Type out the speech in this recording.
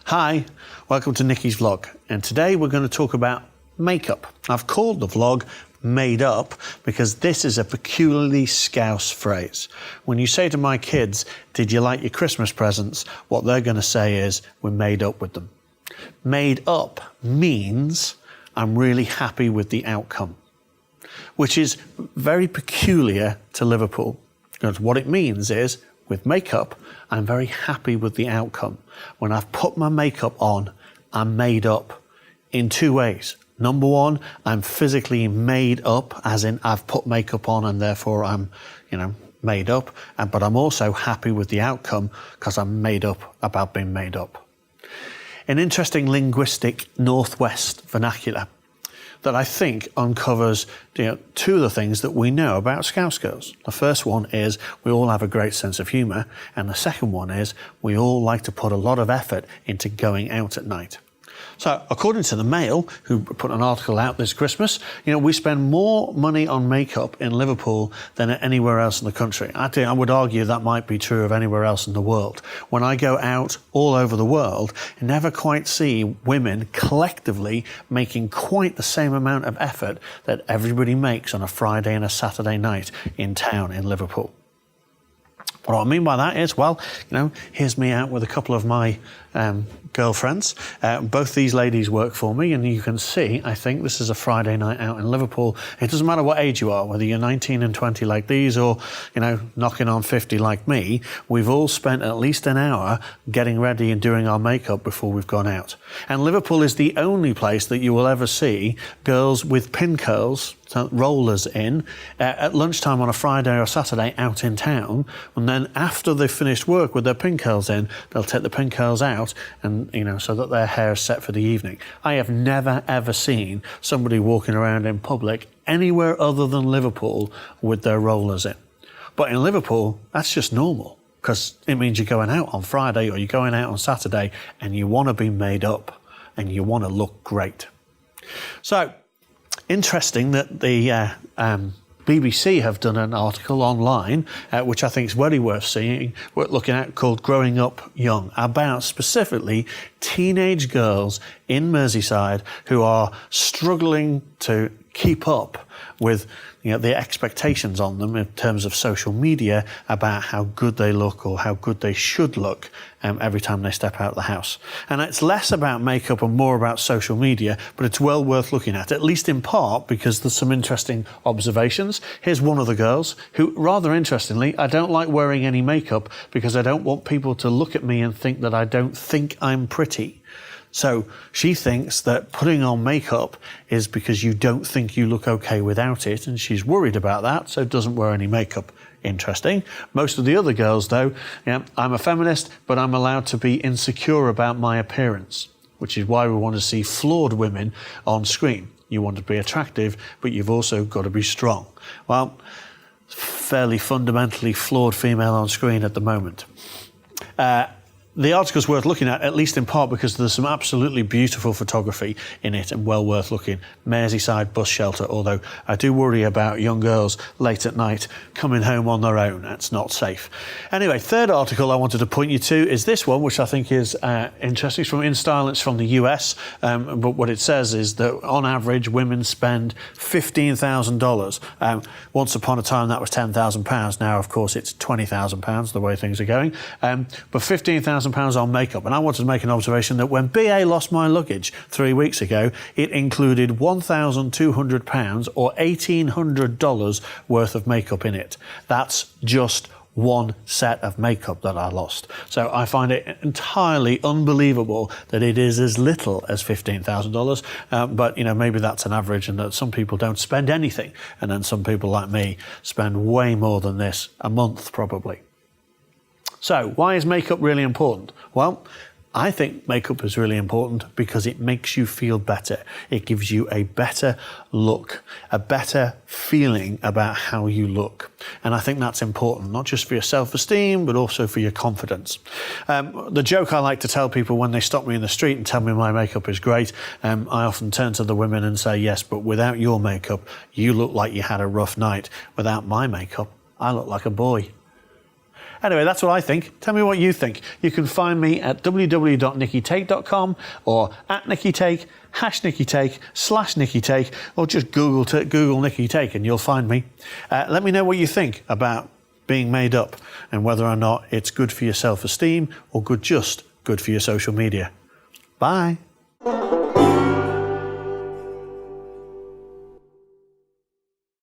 Hi, welcome to Nicci's vlog, and today we're going to talk about makeup. I've called the vlog Made Up because this is a peculiarly Scouse phrase. When you say to my kids, did you like your Christmas presents? What they're going to say is, we made up with them. Made up means I'm really happy with the outcome, which is very peculiar to Liverpool. Because what it means is, with makeup, I'm very happy with the outcome. When I've put my makeup on, I'm made up in two ways. Number one, I'm physically made up, as in I've put makeup on and therefore I'm, made up. But I'm also happy with the outcome because I'm made up about being made up. An interesting linguistic Northwest vernacular that I think uncovers two of the things that we know about Scouse girls. The first one is we all have a great sense of humour, and the second one is we all like to put a lot of effort into going out at night. So, according to the Mail, who put an article out this Christmas, we spend more money on makeup in Liverpool than anywhere else in the country. I would argue that might be true of anywhere else in the world. When I go out all over the world, I never quite see women collectively making quite the same amount of effort that everybody makes on a Friday and a Saturday night in town in Liverpool. What I mean by that is, here's me out with a couple of my girlfriends. Both these ladies work for me, and you can see, I think this is a Friday night out in Liverpool. It doesn't matter what age you are, whether you're 19 and 20 like these or, knocking on 50 like me, we've all spent at least an hour getting ready and doing our makeup before we've gone out. And Liverpool is the only place that you will ever see girls with pin curls, rollers in, at lunchtime on a Friday or Saturday out in town, and then after they've finished work with their pin curls in, they'll take the pin curls out and, so that their hair is set for the evening. I have never ever seen somebody walking around in public anywhere other than Liverpool with their rollers in. But in Liverpool, that's just normal, because it means you're going out on Friday or you're going out on Saturday and you want to be made up and you want to look great. So, interesting that the BBC have done an article online, which I think is very worth seeing, worth looking at, called Growing Up Young, about specifically teenage girls in Merseyside who are struggling to keep up with the expectations on them in terms of social media about how good they look or how good they should look every time they step out of the house. And it's less about makeup and more about social media, but it's well worth looking at least in part because there's some interesting observations. Here's one of the girls who, rather interestingly, I don't like wearing any makeup because I don't want people to look at me and think that I don't think I'm pretty. So she thinks that putting on makeup is because you don't think you look okay without it, and she's worried about that, so doesn't wear any makeup. Interesting. Most of the other girls, though, I'm a feminist, but I'm allowed to be insecure about my appearance, which is why we want to see flawed women on screen. You want to be attractive, but you've also got to be strong. Well, fairly fundamentally flawed female on screen at the moment. The article's worth looking at least in part because there's some absolutely beautiful photography in it and well worth looking. Merseyside bus shelter, although I do worry about young girls late at night coming home on their own. That's not safe. Anyway, third article I wanted to point you to is this one, which I think is interesting. It's from InStyle, it's from the US, but what it says is that on average women spend $15,000. Once upon a time that was £10,000. Now, of course, it's £20,000 the way things are going. But £15,000 on makeup, and I wanted to make an observation that when BA lost my luggage 3 weeks ago, it included £1,200 or $1,800 worth of makeup in it. That's just one set of makeup that I lost. So I find it entirely unbelievable that it is as little as $15,000, but maybe that's an average and that some people don't spend anything, and then some people like me spend way more than this a month probably. So, why is makeup really important? Well, I think makeup is really important because it makes you feel better. It gives you a better look, a better feeling about how you look. And I think that's important, not just for your self-esteem, but also for your confidence. The joke I like to tell people when they stop me in the street and tell me my makeup is great, I often turn to the women and say, yes, but without your makeup, you look like you had a rough night. Without my makeup, I look like a boy. Anyway, that's what I think. Tell me what you think. You can find me at www.nickitake.com or at NicciTake, #NicciTake, /NicciTake, or just Google Nicci Take and you'll find me. Let me know what you think about being made up and whether or not it's good for your self-esteem or just good for your social media. Bye.